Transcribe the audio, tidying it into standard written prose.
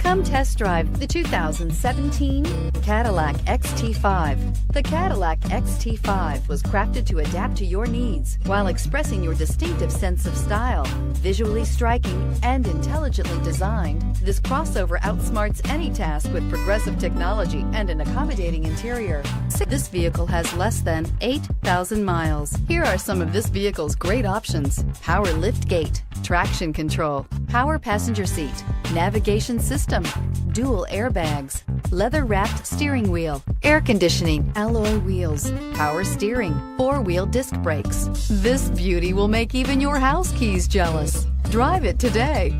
Come test drive the 2017 Cadillac XT5. The Cadillac XT5 was crafted to adapt to your needs while expressing your distinctive sense of style. Visually striking and intelligently designed, this crossover outsmarts any task with progressive technology and an accommodating interior. This vehicle has less than 8,000 miles. Here are some of this vehicle's great options: power lift gate, traction control, power passenger seat, navigation system, dual airbags, leather-wrapped steering wheel, air conditioning, alloy wheels, power steering, four-wheel disc brakes. This beauty will make even your house keys jealous. Drive it today.